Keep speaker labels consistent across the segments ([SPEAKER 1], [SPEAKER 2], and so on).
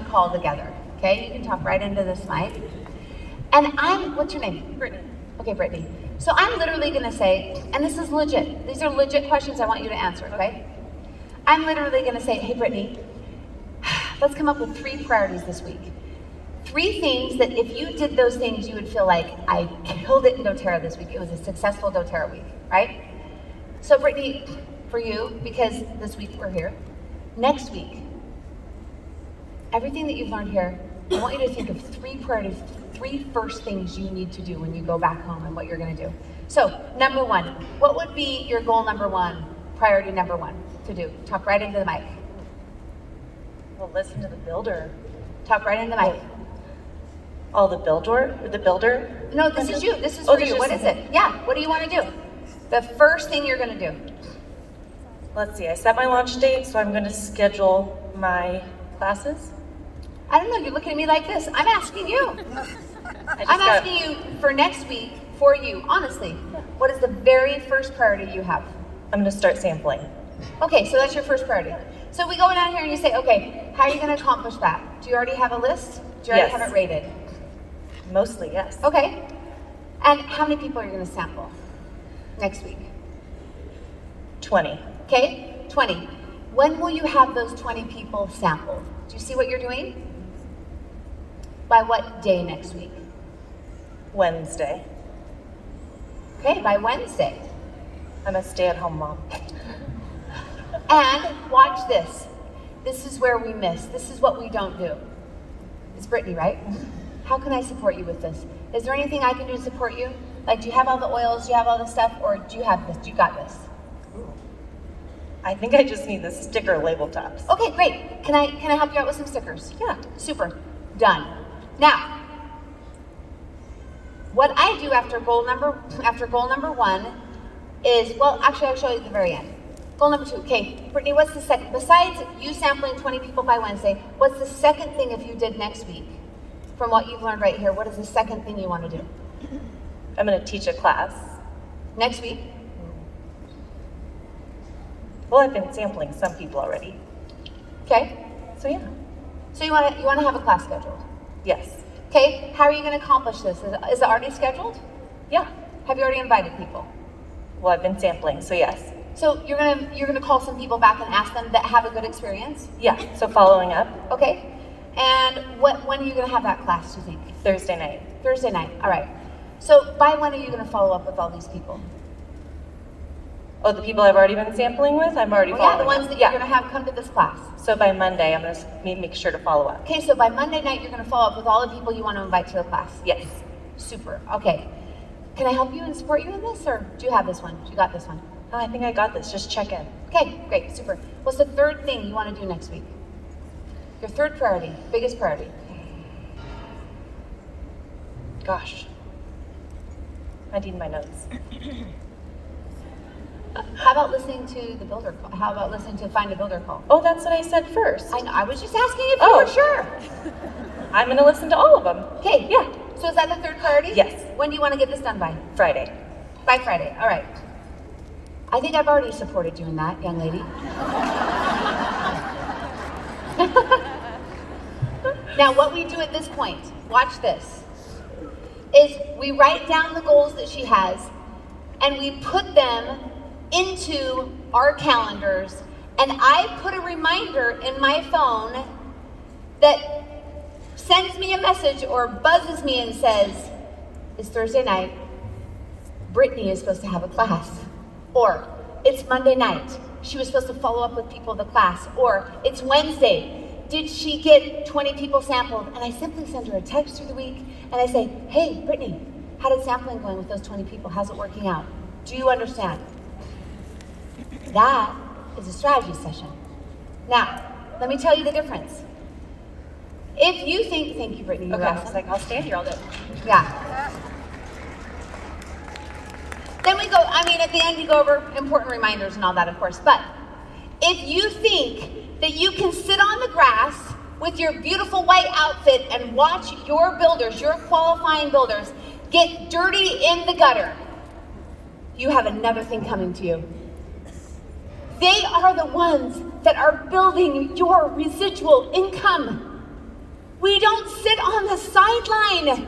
[SPEAKER 1] call together, okay? You can talk right into this mic. And what's your name?
[SPEAKER 2] Brittany.
[SPEAKER 1] Okay, Brittany. So I'm literally gonna say, and this is legit, these are legit questions I want you to answer, okay? I'm literally gonna say, hey Brittany, let's come up with 3 priorities this week. 3 things that if you did those things, you would feel like, I killed it in doTERRA this week. It was a successful doTERRA week, right? So Brittany, for you, because this week we're here, next week, everything that you've learned here, I want you to think of 3 priorities, 3 first things you need to do when you go back home and what you're gonna do. So, number 1, what would be your goal number 1, priority number 1 to do? Talk right into the mic.
[SPEAKER 2] Well, listen to the builder.
[SPEAKER 1] Talk right into the mic.
[SPEAKER 2] Oh, the builder?
[SPEAKER 1] No, this is you. This is for you. What is it? Yeah, what do you want to do? The first thing you're going to do.
[SPEAKER 2] Let's see, I set my launch date, so I'm going to schedule my classes.
[SPEAKER 1] I don't know, you're looking at me like this. I'm asking you. I'm asking you for next week, for you, honestly. What is the very first priority you have?
[SPEAKER 2] I'm going to start sampling.
[SPEAKER 1] Okay, so that's your first priority. So we go down here and you say, okay, how are you going to accomplish that? Do you already have a list? Do you already have it rated?
[SPEAKER 2] Mostly, yes.
[SPEAKER 1] Okay. And how many people are you going to sample next week?
[SPEAKER 2] 20.
[SPEAKER 1] Okay, 20. When will you have those 20 people sampled? Do you see what you're doing? By what day next week?
[SPEAKER 2] Wednesday.
[SPEAKER 1] Okay, by Wednesday.
[SPEAKER 2] I'm a stay-at-home mom.
[SPEAKER 1] And watch this. This is where we miss. This is what we don't do. It's Brittany, right? How can I support you with this? Is there anything I can do to support you? Like, do you have all the oils? Do you have all the stuff? Or do you have this? Do you got this?
[SPEAKER 2] I think I just need the sticker label tops.
[SPEAKER 1] Okay, great. Can I help you out with some stickers?
[SPEAKER 2] Yeah.
[SPEAKER 1] Super. Done. Now, what I do after goal number 1 is, well, actually I'll show you at the very end. Goal number 2. Okay, Brittany, what's the second? Besides you sampling 20 people by Wednesday, what's the second thing if you did next week? From what you've learned right here, what is the second thing you want to do?
[SPEAKER 2] I'm going to teach a class.
[SPEAKER 1] Next week?
[SPEAKER 2] Well, I've been sampling some people already.
[SPEAKER 1] Okay.
[SPEAKER 2] So yeah.
[SPEAKER 1] So you want to have a class scheduled?
[SPEAKER 2] Yes.
[SPEAKER 1] Okay. How are you going to accomplish this? Is it already scheduled?
[SPEAKER 2] Yeah.
[SPEAKER 1] Have you already invited people?
[SPEAKER 2] Well, I've been sampling, so yes.
[SPEAKER 1] So you're gonna call some people back and ask them that have a good experience?
[SPEAKER 2] Yeah. So following up.
[SPEAKER 1] Okay. And when are you gonna have that class, do you think?
[SPEAKER 2] Thursday night.
[SPEAKER 1] Thursday night. All right. So by when are you gonna follow up with all these people?
[SPEAKER 2] Oh, the people I've already been sampling with? I'm already following
[SPEAKER 1] Yeah, the ones
[SPEAKER 2] up.
[SPEAKER 1] that you're gonna have come to this class.
[SPEAKER 2] So by Monday, I'm going to make sure to follow up.
[SPEAKER 1] Okay, so by Monday night, you're gonna follow up with all the people you want to invite to the class.
[SPEAKER 2] Yes.
[SPEAKER 1] Super. Okay. Can I help you and support you in this, or do you have this one? You got this one?
[SPEAKER 2] Oh, I think I got this. Just check in.
[SPEAKER 1] Okay, great, super. What's the third thing you want to do next week? Your third priority, biggest priority.
[SPEAKER 2] Gosh. I need my notes.
[SPEAKER 1] How about listening to the builder call? How about listening to Find a Builder call?
[SPEAKER 2] Oh, that's what I said first.
[SPEAKER 1] I know, I was just asking if you were sure.
[SPEAKER 2] I'm going to listen to all of them.
[SPEAKER 1] Okay, yeah. So is that the third priority?
[SPEAKER 2] Yes.
[SPEAKER 1] When do you want to get this done by?
[SPEAKER 2] Friday.
[SPEAKER 1] By Friday, all right. I think I've already supported you in that, young lady. Now, what we do at this point, watch this, is we write down the goals that she has and we put them into our calendars, and I put a reminder in my phone that sends me a message or buzzes me and says, it's Thursday night, Brittany is supposed to have a class. Or, it's Monday night, she was supposed to follow up with people in the class. Or, it's Wednesday, did she get 20 people sampled? And I simply send her a text through the week, and I say, hey, Brittany, how did sampling going with those 20 people? How's it working out? Do you understand? That is a strategy session. Now, let me tell you the difference. If you think, thank you, Brittany, you're awesome.
[SPEAKER 2] It's like, I'll stand here all day.
[SPEAKER 1] Yeah. Then we go, at the end you go over important reminders and all that, of course. But if you think that you can sit on the grass with your beautiful white outfit and watch your builders, your qualifying builders, get dirty in the gutter, you have another thing coming to you. They are the ones that are building your residual income. We don't sit on the sideline.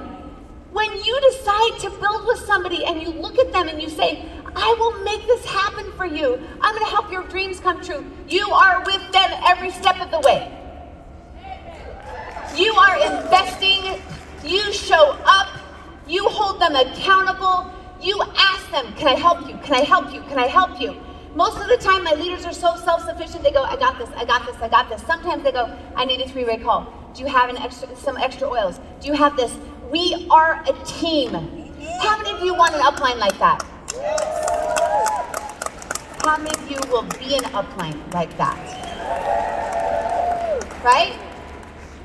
[SPEAKER 1] When you decide to build with somebody and you look at them and you say, I will make this happen for you. I'm going to help your dreams come true. You are with them every step of the way. You are investing. You show up. You hold them accountable. You ask them, can I help you? Can I help you? Can I help you? Most of the time, my leaders are so self-sufficient. They go, I got this, I got this, I got this. Sometimes they go, I need a 3-way call. Do you have some extra oils? Do you have this? We are a team. How many of you want an upline like that? How many of you will be an upline like that? Right?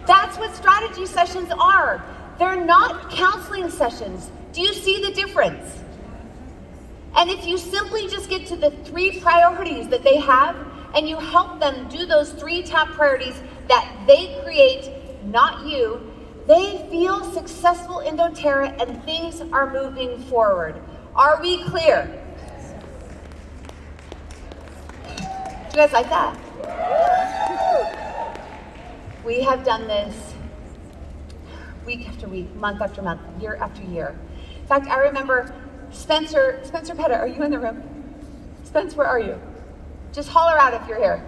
[SPEAKER 1] That's what strategy sessions are. They're not counseling sessions. Do you see the difference? And if you simply just get to the 3 priorities that they have, and you help them do those 3 top priorities that they create, not you, they feel successful in doTERRA and things are moving forward. Are we clear? Do you guys like that? We have done this week after week, month after month, year after year. In fact, I remember Spencer Petta, are you in the room? Spence, where are you? Just holler out if you're here.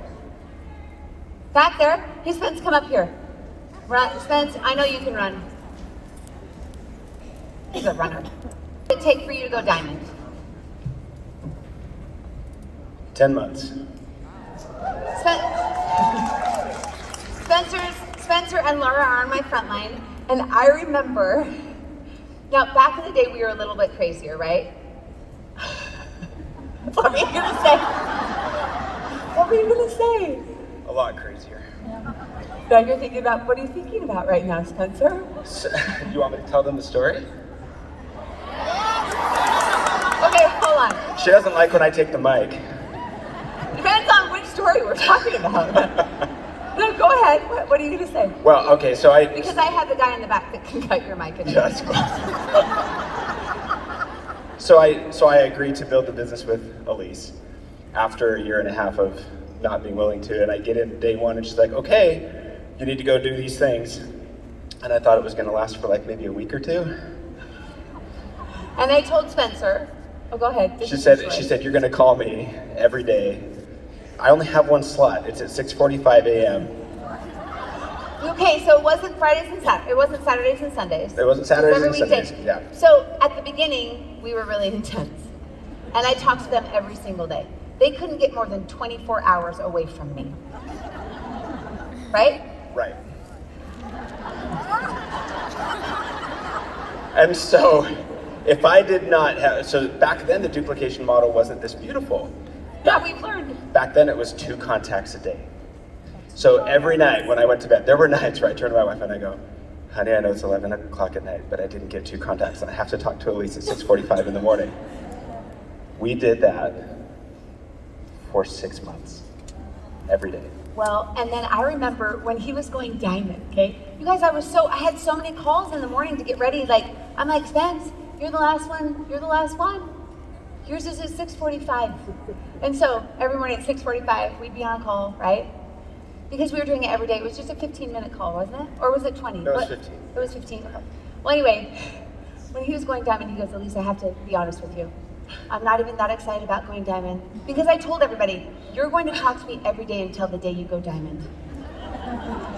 [SPEAKER 1] Back there? Hey, Spence, come up here. Run, Spence, I know you can run. He's a runner. What does it take for you to go diamond?
[SPEAKER 3] 10 months.
[SPEAKER 1] Spencer and Laura are on my front line, and I remember, now back in the day we were a little bit crazier, right? What were you gonna say? What were you gonna say?
[SPEAKER 3] A lot crazier.
[SPEAKER 1] Now you're thinking about, what are you thinking about right now, Spencer?
[SPEAKER 3] So, you want me to tell them the story?
[SPEAKER 1] Okay, hold on.
[SPEAKER 3] She doesn't like when I take the mic.
[SPEAKER 1] Depends on which story we're talking about. No, go ahead. What are you gonna say?
[SPEAKER 3] Well, okay,
[SPEAKER 1] Because I have the guy in the back that can cut your mic.
[SPEAKER 3] Yes. So I agreed to build the business with Allyse after a year and a half of not being willing to, and I get in day 1 and she's like, okay, you need to go do these things. And I thought it was gonna last for like maybe a week or 2.
[SPEAKER 1] And I told Spencer, oh, go ahead.
[SPEAKER 3] She said, you're gonna call me every day. I only have 1 slot. It's at 6:45 a.m.
[SPEAKER 1] Okay, so it wasn't Fridays and Saturdays. It wasn't Saturdays and Sundays.
[SPEAKER 3] It wasn't Saturdays
[SPEAKER 1] every
[SPEAKER 3] and
[SPEAKER 1] weekday.
[SPEAKER 3] Sundays. Yeah.
[SPEAKER 1] So at the beginning, we were really intense, and I talked to them every single day. They couldn't get more than 24 hours away from me. Right?
[SPEAKER 3] Right. And so, if I did not have, so back then the duplication model wasn't this beautiful.
[SPEAKER 1] Yeah, we've learned.
[SPEAKER 3] Back then it was 2 contacts a day. So every night when I went to bed, there were nights where I turned to my wife and I go, honey, I know it's 11 o'clock at night, but I didn't get 2 contacts and I have to talk to Allyse at 6:45 in the morning. We did that for 6 months, every day.
[SPEAKER 1] Well, and then I remember when he was going diamond, okay? You guys, I had so many calls in the morning to get ready. I'm like, Spence, you're the last one. You're the last one. Yours is at 6:45. And so every morning at 6:45, we'd be on a call, right? Because we were doing it every day. It was just a 15-minute call, wasn't it? Or was it 20?
[SPEAKER 3] No, it was 15.
[SPEAKER 1] It was 15. Okay. Well, anyway, when he was going diamond, he goes, Allyse, I have to be honest with you. I'm not even that excited about going diamond. Because I told everybody, you're going to talk to me every day until the day you go diamond.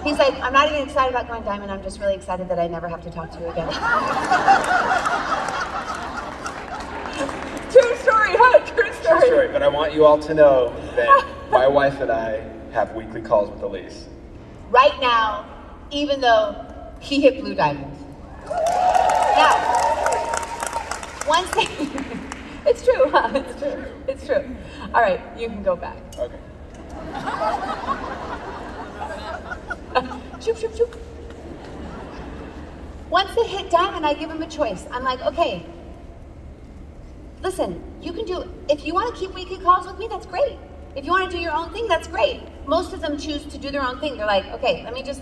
[SPEAKER 1] He's like, I'm not even excited about going diamond. I'm just really excited that I never have to talk to you again. True story, huh? True story.
[SPEAKER 3] True story, but I want you all to know that my wife and I have weekly calls with Allyse.
[SPEAKER 1] Right now, even though he hit blue diamond. Now, one thing, it's true, huh? It's true. It's true. All right, you can go back.
[SPEAKER 3] Okay.
[SPEAKER 1] Shoop, shoop, shoop. Once they hit diamond, I give them a choice. I'm like, okay, listen, you can do, if you want to keep weekly calls with me, that's great. If you want to do your own thing, that's great. Most of them choose to do their own thing. They're like, okay, let me just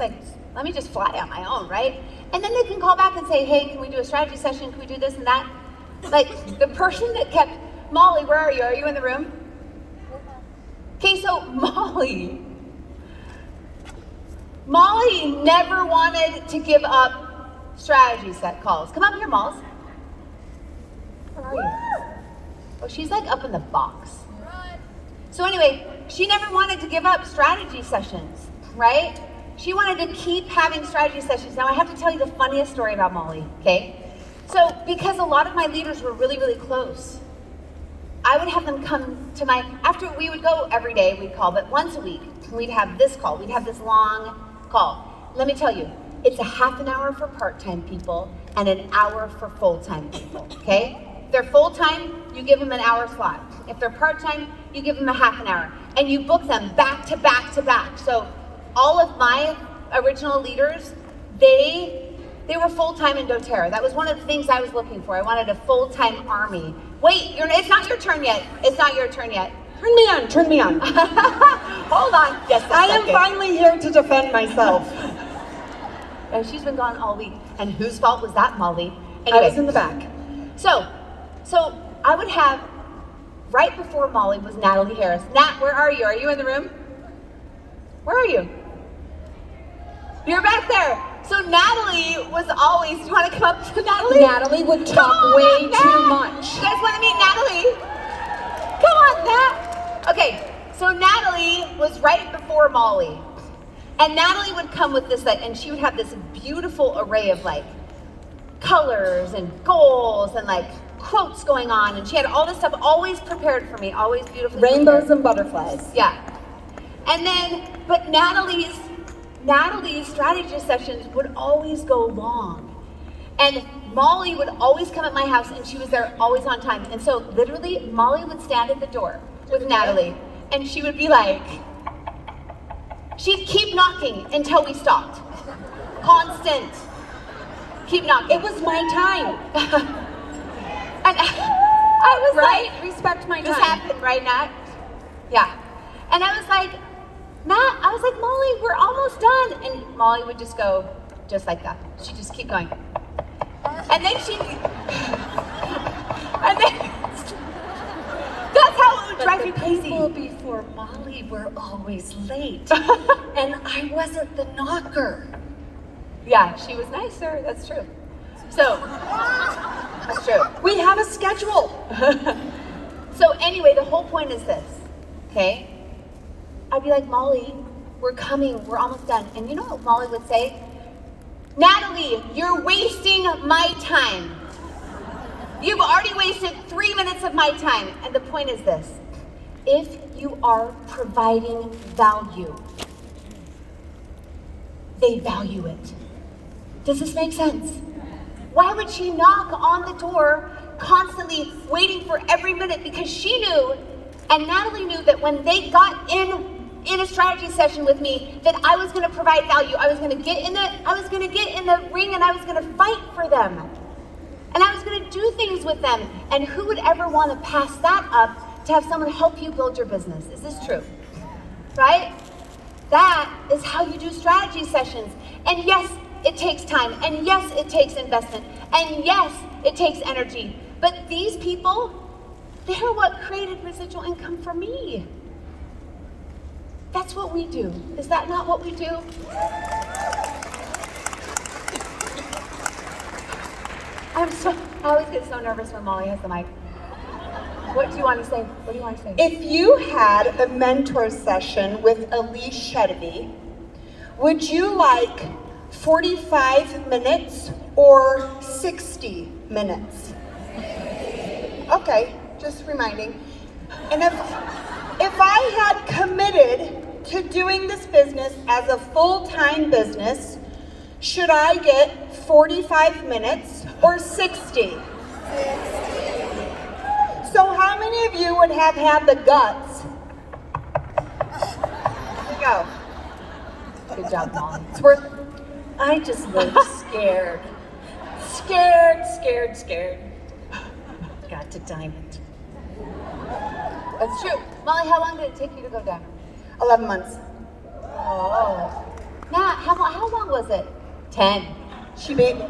[SPEAKER 1] fly out my own, right? And then they can call back and say, hey, can we do a strategy session? Can we do this and that? Like the person that kept, Molly, where are you? Are you in the room? Molly never wanted to give up strategy set calls. Come up here, Molls. Where are you? Oh, she's like up in the box. So anyway, she never wanted to give up strategy sessions, right? She wanted to keep having strategy sessions. Now I have to tell you the funniest story about Molly, okay? So because a lot of my leaders were really, really close, I would have them come to after we would go every day, we'd call, but once a week, we'd have this call. We'd have this long call. Let me tell you, it's a half an hour for part-time people and an hour for full-time people, okay? If they're full-time, you give them an hour slot. If they're part-time, you give them a half an hour. And you book them back to back to back. So all of my original leaders, they were full-time in doTERRA. That was one of the things I was looking for. I wanted a full-time army. Wait, it's not your turn yet. It's not your turn yet.
[SPEAKER 4] Turn me on, turn me on.
[SPEAKER 1] Hold on. Yes,
[SPEAKER 4] I am finally here to defend myself.
[SPEAKER 1] And she's been gone all week. And whose fault was that, Molly?
[SPEAKER 4] Anyway. I was in the back.
[SPEAKER 1] So I would have, right before Molly was Natalie Harris. Nat, where are you? Are you in the room? Where are you? You're back there. So Natalie was always, do you want to come up to Natalie?
[SPEAKER 4] Natalie would talk way too much.
[SPEAKER 1] You guys want to meet Natalie? Come on, Nat. Okay, so Natalie was right before Molly. And Natalie would come with this, and she would have this beautiful array of colors and goals and quotes going on. And she had all this stuff always prepared for me, always beautifully
[SPEAKER 4] Rainbows
[SPEAKER 1] prepared.
[SPEAKER 4] and butterflies.
[SPEAKER 1] Yeah. And then, but Natalie's strategy sessions would always go long. And Molly would always come at my house and she was there always on time. And so literally Molly would stand at the door with Natalie and she would be she'd keep knocking until we stopped. Constant. Keep knocking.
[SPEAKER 4] It was my time.
[SPEAKER 1] And I was
[SPEAKER 4] right? Respect my
[SPEAKER 1] this
[SPEAKER 4] time.
[SPEAKER 1] happened, right, Nat? Yeah. And I was Molly, we're almost done. And Molly would just go, just like that. She'd just keep going. And then that's how it would drive me crazy.
[SPEAKER 4] People before Molly were always late. And I wasn't the knocker.
[SPEAKER 1] Yeah, she was nicer, that's true. So, that's true.
[SPEAKER 4] We have a schedule.
[SPEAKER 1] So anyway, the whole point is this, okay? I'd be like, Molly, we're coming, we're almost done. And you know what Molly would say? Natalie, you're wasting my time. You've already wasted 3 minutes of my time. And the point is this, if you are providing value, they value it. Does this make sense? Why would she knock on the door constantly waiting for every minute? Because she knew, and Natalie knew, that when they got in a strategy session with me, that I was going to provide value. I was going to get in the ring and I was going to fight for them. And I was going to do things with them. And who would ever want to pass that up to have someone help you build your business? Is this true? Right? That is how you do strategy sessions. And yes, it takes time. And yes, it takes investment. And yes, it takes energy. But these people, they're what created residual income for me. That's what we do. Is that not what we do? I always get so nervous when Molly has the mic. What do you want to say? What do you want to say?
[SPEAKER 4] If you had a mentor session with Allyse Sedivy, would you like 45 minutes or 60 minutes? Okay, just reminding. And if I had committed to doing this business as a full-time business, should I get 45 minutes or 60? So how many of you would have had the guts? Here we go.
[SPEAKER 1] Good job, Molly.
[SPEAKER 4] It's worth.
[SPEAKER 2] I just look scared. Scared. Got to diamond.
[SPEAKER 1] That's true. Molly, how long did it take you to go down?
[SPEAKER 4] 11 months.
[SPEAKER 1] Oh. Nat, how long was it? 10.
[SPEAKER 4] She made.
[SPEAKER 1] Wait,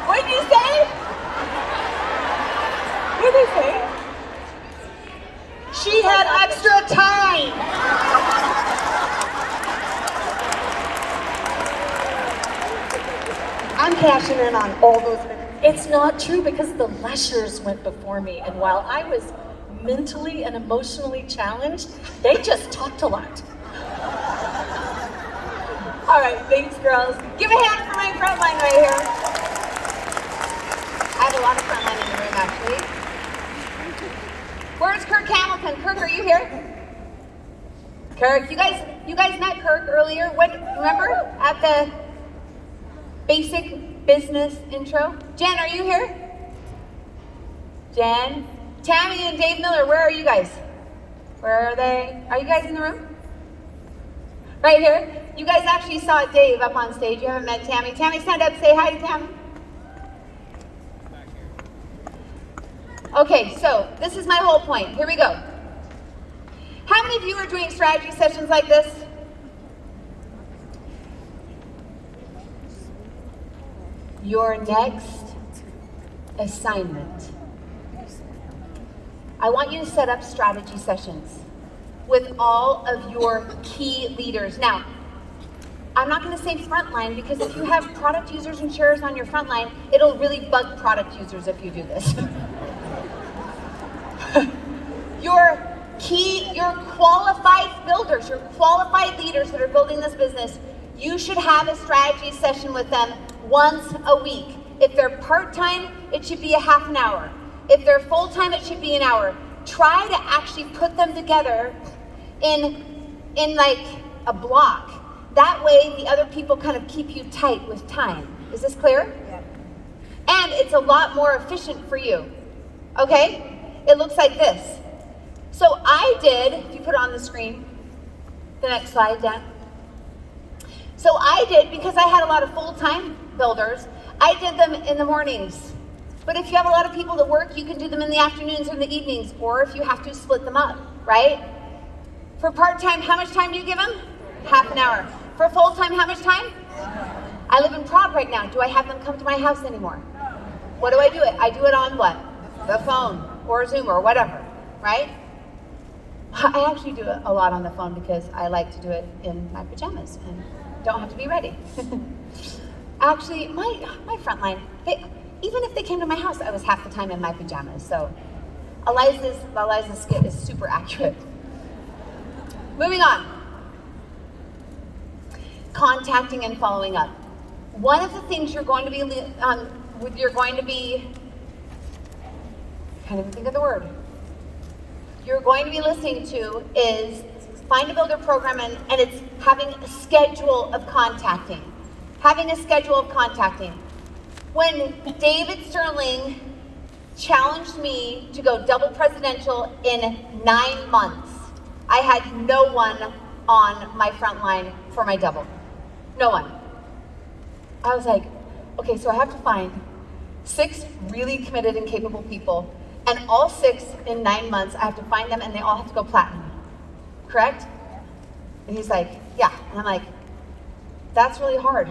[SPEAKER 1] what did you say? What did you say?
[SPEAKER 4] She had extra time. I'm cashing in on all those minutes.
[SPEAKER 5] It's not true because the Leshers went before me, and while I was mentally and emotionally challenged, they just talked a lot.
[SPEAKER 1] All right, thanks, girls. Give a hand for my front line right here. I have a lot of front line in the room, actually. Where's Kirk Hamilton? Kirk, are you here? Kirk, you guys met Kirk earlier. Remember at the basic business intro? Jen, are you here? Jen? Tammy and Dave Miller, where are you guys? Where are they? Are you guys in the room? Right here? You guys actually saw Dave up on stage. You haven't met Tammy. Tammy, stand up, say hi to Tammy. Okay, so this is my whole point. Here we go. How many of you are doing strategy sessions like this? Your next assignment. I want you to set up strategy sessions with all of your key leaders. Now, I'm not going to say frontline because if you have product users and sharers on your frontline, it'll really bug product users if you do this. Your qualified builders, your qualified leaders that are building this business, you should have a strategy session with them once a week. If they're part-time, it should be a half an hour. If they're full-time, it should be an hour. Try to actually put them together in like a block. That way the other people kind of keep you tight with time. Is this clear? Yeah. And it's a lot more efficient for you. Okay? It looks like this. So I did, if you put it on the screen, the next slide, Dan. So I did, because I had a lot of full-time builders, I did them in the mornings. But if you have a lot of people that work, you can do them in the afternoons or in the evenings, or if you have to, split them up, right? For part-time, how much time do you give them? Half an hour. For full-time, how much time? I live in Prague right now. Do I have them come to my house anymore? What do? I do it on what? The phone, or Zoom, or whatever, right? I actually do it a lot on the phone because I like to do it in my pajamas and don't have to be ready. Actually, my front line, even if they came to my house, I was half the time in my pajamas. So Allyse's skit is super accurate. Moving on. Contacting and following up. One of the things you're going to be, can't even think of the word. You're going to be listening to is Find a Builder program, and it's having a schedule of contacting. Having a schedule of contacting. When David Sterling challenged me to go double presidential in 9 months, I had no one on my front line for my double. No one. I was like, okay, so I have to find 6 really committed and capable people, and all 6 in 9 months, I have to find them and they all have to go platinum. Correct? And he's like, yeah. And I'm like, that's really hard.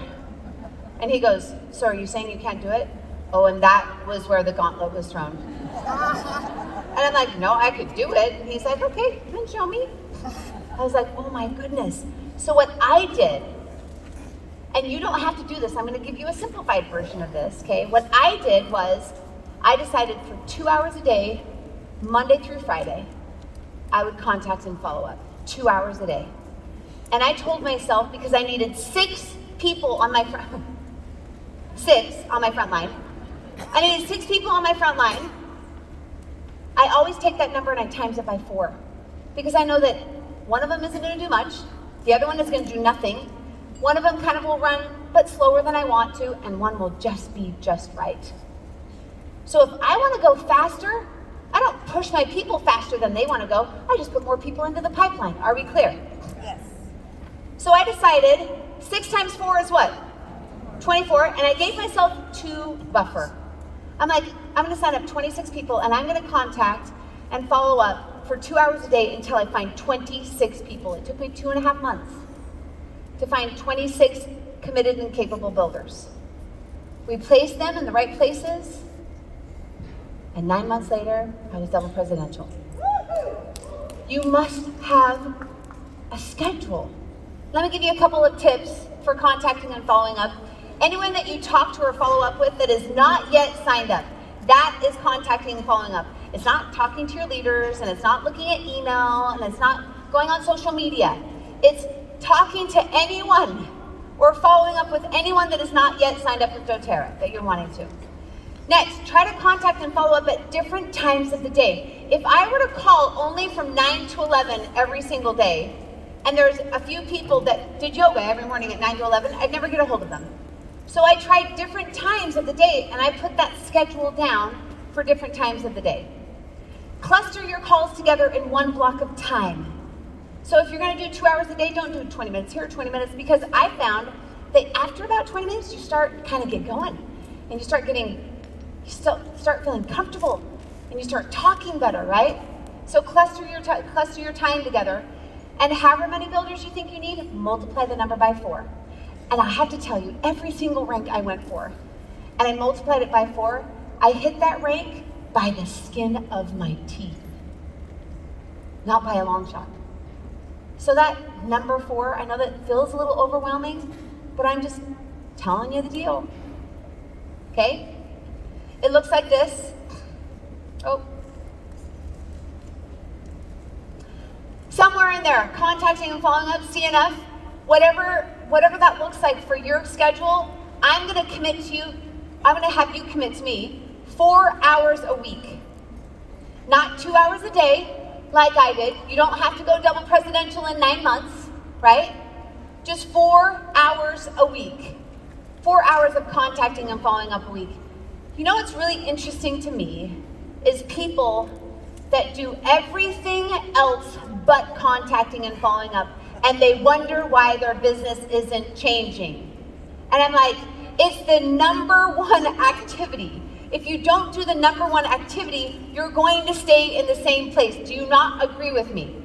[SPEAKER 1] And he goes, so are you saying you can't do it? Oh, and that was where the gauntlet was thrown. And I'm like, no, I could do it. And he's like, okay, then show me. I was like, oh my goodness. So what I did, and you don't have to do this, I'm gonna give you a simplified version of this, okay? What I did was, I decided for 2 hours a day, Monday through Friday, I would contact and follow up, 2 hours a day. And I told myself, because I needed 6 people on my front, 6 on my front line. I needed 6 people on my front line. I always take that number and I times it by 4. Because I know that one of them isn't gonna do much, the other one is gonna do nothing, one of them kind of will run, but slower than I want to, and one will just be just right. So if I wanna go faster, I don't push my people faster than they wanna go, I just put more people into the pipeline. Are we clear?
[SPEAKER 4] Yes.
[SPEAKER 1] So I decided 6 times 4 is what? 24, and I gave myself 2 buffer. I'm like, I'm gonna sign up 26 people and I'm gonna contact and follow up for 2 hours a day until I find 26 people. It took me 2.5 months to find 26 committed and capable builders. We placed them in the right places, and 9 months later, I was double presidential. You must have a schedule. Let me give you a couple of tips for contacting and following up. Anyone that you talk to or follow up with that is not yet signed up, that is contacting and following up. It's not talking to your leaders, and it's not looking at email, and it's not going on social media. It's talking to anyone or following up with anyone that is not yet signed up with doTERRA that you're wanting to. Next, try to contact and follow up at different times of the day. If I were to call only from 9 to 11 every single day, and there's a few people that did yoga every morning at 9 to 11, I'd never get a hold of them. So I tried different times of the day, and I put that schedule down for different times of the day. Cluster your calls together in one block of time. So if you're going to do 2 hours a day, don't do 20 minutes here, 20 minutes, because I found that after about 20 minutes, you start kind of get going, and you start feeling comfortable, and you start talking better, right? So cluster your time together, and however many builders you think you need, multiply the number by 4. And I have to tell you, every single rank I went for, and I multiplied it by 4, I hit that rank by the skin of my teeth, not by a long shot. So that number 4, I know that feels a little overwhelming, but I'm just telling you the deal. Okay? It looks like this. Oh. Somewhere in there, contacting and following up, CNF, whatever that looks like for your schedule, I'm going to commit to you, I'm going to have you commit to me 4 hours a week. Not 2 hours a day, like I did. You don't have to go double presidential in 9 months, right? Just 4 hours a week. 4 hours of contacting and following up a week. You know what's really interesting to me is people that do everything else but contacting and following up, and they wonder why their business isn't changing. And I'm like, it's the number one activity. If you don't do the number one activity, you're going to stay in the same place. Do you not agree with me?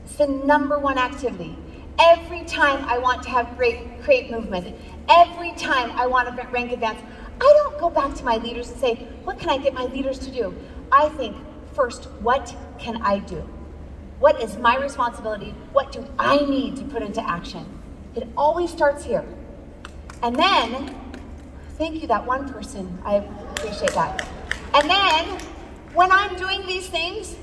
[SPEAKER 1] It's the number one activity. Every time I want to have create movement, every time I want to rank advance, I don't go back to my leaders and say, what can I get my leaders to do? I think, first, what can I do? What is my responsibility? What do I need to put into action? It always starts here. And then, thank you, that one person, I appreciate that. And then, when I'm doing these things,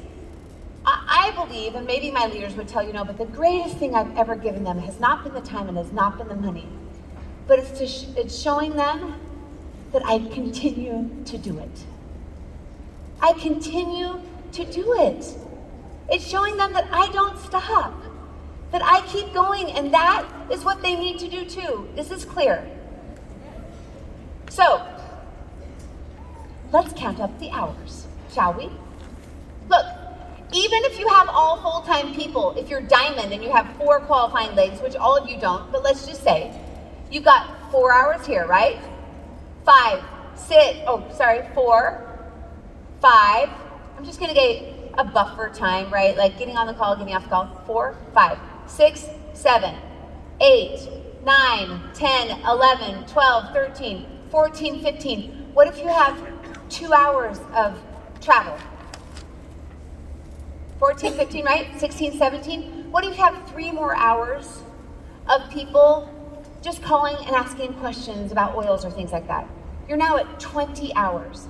[SPEAKER 1] I believe, and maybe my leaders would tell you no, but the greatest thing I've ever given them has not been the time and has not been the money, but it's showing them that I continue to do it. I continue to do it. It's showing them that I don't stop, that I keep going, and that is what they need to do too. Is this clear? So, let's count up the hours, shall we? Look, even if you have all full-time people, if you're diamond and you have 4 qualifying legs, which all of you don't, but let's just say, you've got 4 hours here, right? 4, 5. I'm just gonna get a buffer time, right? Like getting on the call, getting off the call. 4, 5, 6, 7, 8, 9, 10, 11, 12, 13, 14, 15. What if you have 2 hours of travel? 14, 15, right? 16, 17. What if you have 3 more hours of people just calling and asking questions about oils or things like that? You're now at 20 hours.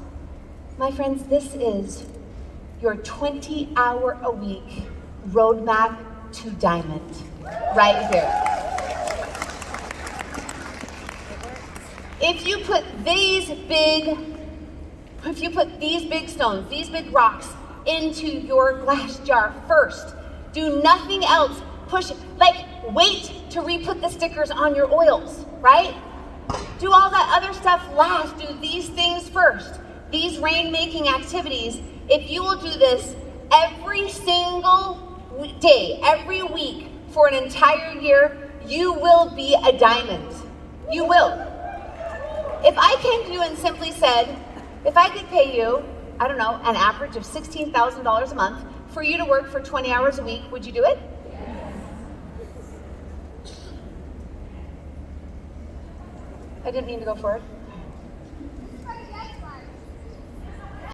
[SPEAKER 1] My friends, this is your 20-hour-a-week roadmap to diamond, right here. If you put these big stones, these big rocks into your glass jar first, do nothing else, push, like wait to re-put the stickers on your oils, right? Do all that other stuff last, do these things first. These rain-making activities, if you will do this every single day, every week for an entire year, you will be a diamond. You will. If I came to you and simply said, if I could pay you, I don't know, an average of $16,000 a month for you to work for 20 hours a week, would you do it? I didn't mean to go forward.